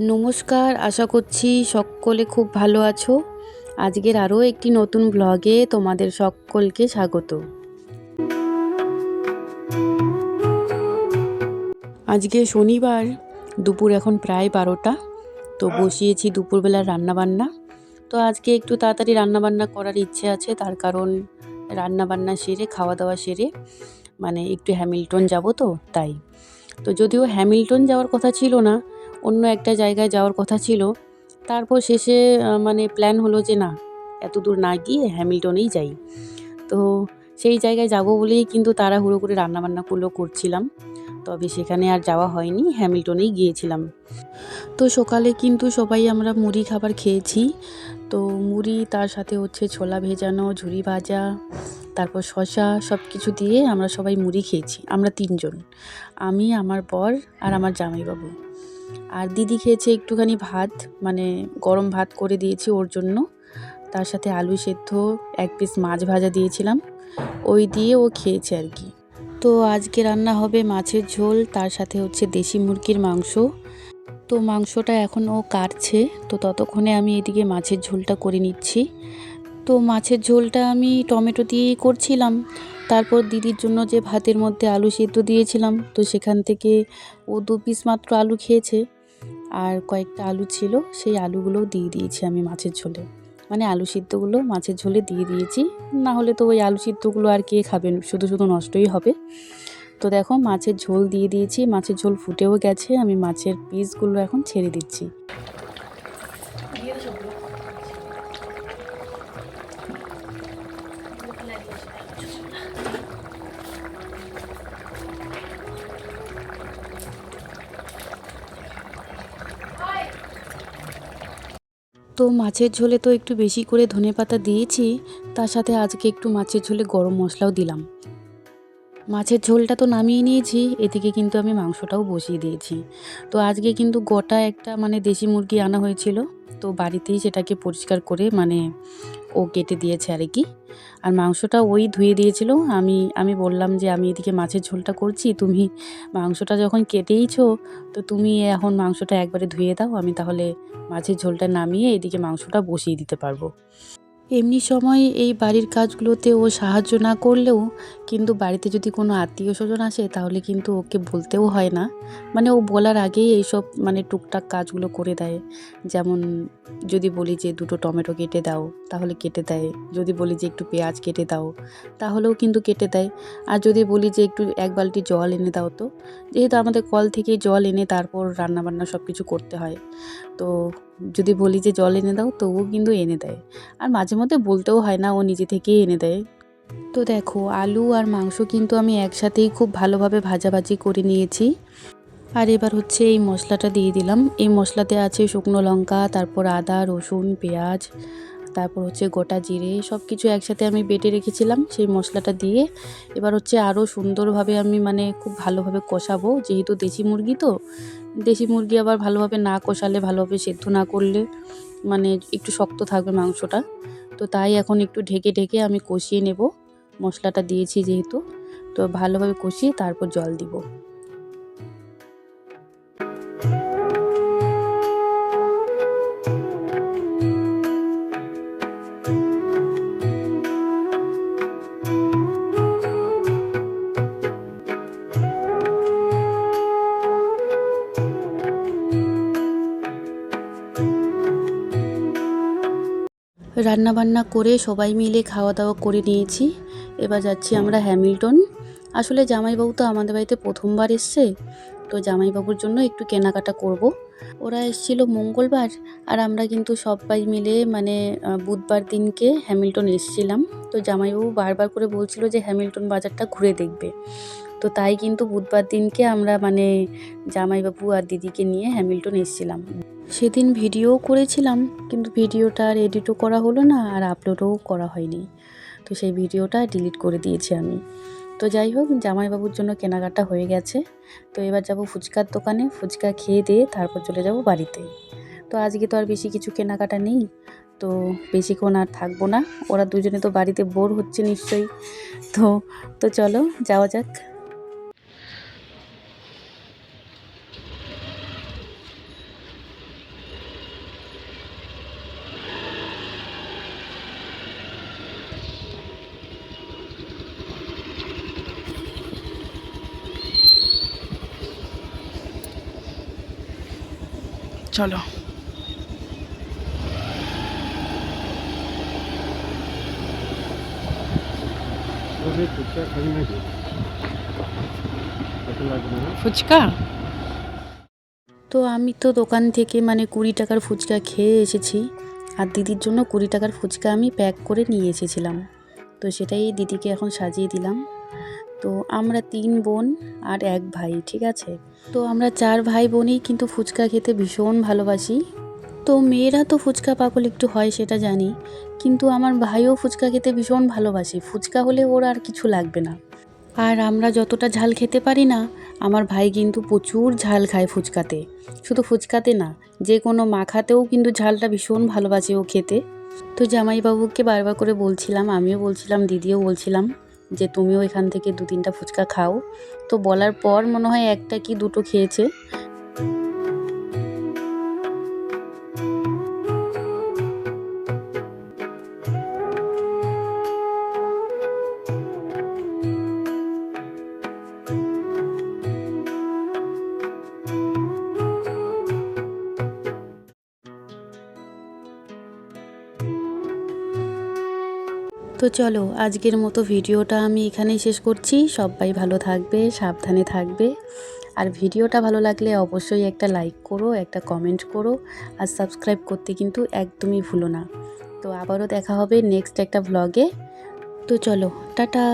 নমস্কার, আশা করছি সকলে খুব ভালো আছো। আজকের আরও একটি নতুন ব্লগে তোমাদের সকলকে স্বাগত। আজকে শনিবার, দুপুর এখন প্রায় 12টা। তো বসিয়েছি দুপুরবেলার রান্নাবান্না। তো আজকে একটু তাড়াতাড়ি রান্নাবান্না করার ইচ্ছে আছে, তার কারণ রান্নাবান্না সেরে খাওয়া দাওয়া সেরে মানে একটু হ্যামিল্টন যাব, তো তাই। তো যদিও হ্যামিল্টন যাওয়ার কথা ছিল না, অন্য একটা জায়গায় যাওয়ার কথা ছিল, তারপর শেষে মানে প্ল্যান হলো যে না, এত দূর না গিয়ে হ্যামিল্টনেই যাই। তো সেই জায়গায় যাব বলেই কিন্তু তাড়াহুড়ো করে রান্নাবান্নাগুলো করছিলাম, তবে সেখানে আর যাওয়া হয়নি, হ্যামিল্টনেই গিয়েছিলাম। তো সকালে কিন্তু সবাই আমরা মুড়ি খাবার খেয়েছি। তো মুড়ি, তার সাথে হচ্ছে ছোলা ভেজানো, ঝুরি ভাজা, তারপর শসা, সব কিছু দিয়ে আমরা সবাই মুড়ি খেয়েছি। আমরা 3 জন, আমি, আমার বর আর আমার জামাইবাবু। আর দিদি খেয়েছে একটুখানি ভাত, মানে গরম ভাত করে দিয়েছি ওর জন্য, তার সাথে আলু সেদ্ধ, 1 পিস মাছ ভাজা দিয়েছিলাম, ওই দিয়ে ও খেয়েছে আর কি। তো আজকে রান্না হবে মাছের ঝোল, তার সাথে হচ্ছে দেশি মুরগির মাংস। তো মাংসটা এখন ও কাটছে, তো ততক্ষণে আমি এদিকে মাছের ঝোলটা করে নিচ্ছি। তো মাছের ঝোলটা আমি টমেটো দিয়েই করছিলাম। তারপর দিদির জন্য যে ভাতের মধ্যে আলু সেদ্ধ দিয়েছিলাম, তো সেখান থেকে ও 2 পিস মাত্র আলু খেয়েছে, আর কয়েকটা আলু ছিল, সেই আলুগুলোও দিয়ে দিয়েছি আমি মাছের ঝোলে, মানে আলু সিদ্ধগুলো মাছের ঝোলে দিয়ে দিয়েছি। না হলে তো ওই আলু সিদ্ধগুলো আর কে খাবেন, শুধু শুধু নষ্টই হবে। তো দেখো মাছের ঝোল দিয়ে দিয়েছি, মাছের ঝোল ফুটেও গেছে, আমি মাছের পিসগুলো এখন ছেড়ে দিচ্ছি। তো মাছের ঝোলে তো একটু বেশি করে ধনেপাতা দিয়েছি, তার সাথে আজকে একটু মাছের ঝোলে গরম মশলাও দিলাম। মাছের ঝোলটা তো নামিয়ে নিয়েছি, এদিকে কিন্তু আমি মাংসটাও বসিয়ে দিয়েছি। তো আজকে কিন্তু গোটা একটা মানে দেশি মুরগি আনা হয়েছিল, তো বাড়িতেই সেটাকে পরিষ্কার করে মানে ও কেটে দিয়েছে আর কি। আর মাংসটা ওই ধুয়ে দিয়েছিল। আমি বললাম যে আমি এদিকে মাছের ঝোলটা করছি, তুমি মাংসটা যখন কেটেইছো, তো তুমি এখন মাংসটা একবারে ধুয়ে দাও, আমি তাহলে মাছের ঝোলটা নামিয়ে এদিকে মাংসটা বসিয়ে দিতে পারবো। এমনি সময় এই বাড়ির কাজগুলোতে ও সাহায্য না করলেও কিন্তু বাড়িতে যদি কোনো আত্মীয় স্বজন আসে তাহলে কিন্তু ওকে বলতেও হয় না, মানে ও বলার আগেই এইসব মানে টুকটাক কাজগুলো করে দেয়। যেমন যদি বলি যে 2টো টমেটো কেটে দাও, তাহলে কেটে দেয়। যদি বলি যে একটু পেঁয়াজ কেটে দাও, তাহলেও কিন্তু কেটে দেয়। আর যদি বলি যে একটু 1 বালতি জল এনে দাও, তো যেহেতু আমাদের কল থেকেই জল এনে তারপর রান্নাবান্না সব কিছু করতে হয়, তো যদি বলি যে জল এনে দাও, তো ও কিন্তু এনে দেয়। আর মাঝে মধ্যে বলতেও হয় না, ও নিজে থেকেই এনে দেয়। তো দেখো আলু আর মাংস কিন্তু আমি একসাথেই খুব ভালোভাবে ভাজাভাজি করে নিয়েছি। আর এবার হচ্ছে এই মশলাটা দিয়ে দিলাম। এই মশলাতে আছে শুকনো লঙ্কা, তারপর আদা, রসুন, পেঁয়াজ, তারপর হচ্ছে গোটা জিরে, সব কিছু একসাথে আমি বেটে রেখেছিলাম। সেই মশলাটা দিয়ে এবার হচ্ছে আরও সুন্দরভাবে আমি মানে খুব ভালোভাবে কষাবো, যেহেতু দেশি মুরগি, তো দেশি মুরগি আবার ভালোভাবে না কষালে, ভালোভাবে সেদ্ধ না করলে মানে একটু শক্ত থাকবে মাংসটা। তো তাই এখন একটু ঢেকে ঢেকে আমি কষিয়ে নেব, মশলাটা দিয়েছি যেহেতু। তো ভালোভাবে কষিয়ে তারপর জল দিব। রান্নাবান্না করে সবাই মিলে খাওয়া দাওয়া করে নিয়েছি। এবার যাচ্ছি আমরা হ্যামিল্টন। আসলে জামাইবাবু তো আমাদের বাড়িতে প্রথমবার এসছে, তো জামাইবাবুর জন্য একটু কেনাকাটা করব। ওরা এসেছিল মঙ্গলবার, আর আমরা কিন্তু সবাই মিলে মানে বুধবার দিনকে হ্যামিল্টন এসেছিলাম। তো জামাইবাবু বারবার করে বলছিল যে হ্যামিল্টন বাজারটা ঘুরে দেখবে, তো তাই কিন্তু বুধবার দিনকে আমরা মানে জামাইবাবু আর দিদিকে নিয়ে হ্যামিল্টন এসেছিলাম। সেদিন ভিডিও করেছিলাম, কিন্তু ভিডিওটা আর এডিটও করা হলো না, আর আপলোডও করা হয়নি, তো সেই ভিডিওটা ডিলিট করে দিয়েছি আমি। তো যাই হোক, জামাইবাবুর জন্য কেনাকাটা হয়ে গেছে। তো এবার যাব ফুচকার দোকানে, ফুচকা খেয়ে দিয়ে তারপর চলে যাব বাড়িতে। তো আজকে তো আর বেশি কিছু কেনাকাটা নেই, তো বেশিক্ষণ আর থাকবো না। ওরা দুজনে তো বাড়িতে বোর হচ্ছে নিশ্চয়ই। তো তো চলো যাওয়া যাক। চলো। ফুচকা তো আমি তো দোকান থেকে 20 টাকার ফুচকা খেয়ে এসেছি, আর দিদির জন্য 20 টাকার ফুচকা আমি প্যাক করে নিয়ে এসেছিলাম। তো সেটাই দিদিকে এখন সাজিয়ে দিলাম। তো আমরা 3 বোন আর 1 ভাই, ঠিক আছে। তো আমরা 4 ভাই বোনই কিন্তু ফুচকা খেতে ভীষণ ভালোবাসি। তো মেয়েরা তো ফুচকা পাগল একটু হয় সেটা জানি, কিন্তু আমার ভাইও ফুচকা খেতে ভীষণ ভালোবাসে। ফুচকা হলে ওর আর কিছু লাগবে না। আর আমরা যতটা ঝাল খেতে পারি না, আমার ভাই কিন্তু প্রচুর ঝাল খায় ফুচকাতে। শুধু ফুচকাতে না, যে কোনো মাখাতেও কিন্তু ঝালটা ভীষণ ভালোবাসে ও খেতে। তো জামাইবাবুকে বারবার করে বলছিলাম, আমিও বলছিলাম, দিদিও বলছিলাম যে তুমিও এখান থেকে 2-3টা ফুচকা খাও। তো বলার পর মনে হয় 1টা কি 2টো খেয়েছে। তো চলো, আজকের মতো ভিডিওটা আমি এখানেই শেষ করছি। সবাই ভালো থাকবে, সাবধানে থাকবে। আর ভিডিওটা ভালো লাগলে অবশ্যই একটা লাইক করো, একটা কমেন্ট করো, আর সাবস্ক্রাইব করতে কিন্তু একদমই ভুলো না। তো আবারও দেখা হবে নেক্সট একটা ভ্লগে। তো চলো, টাটা।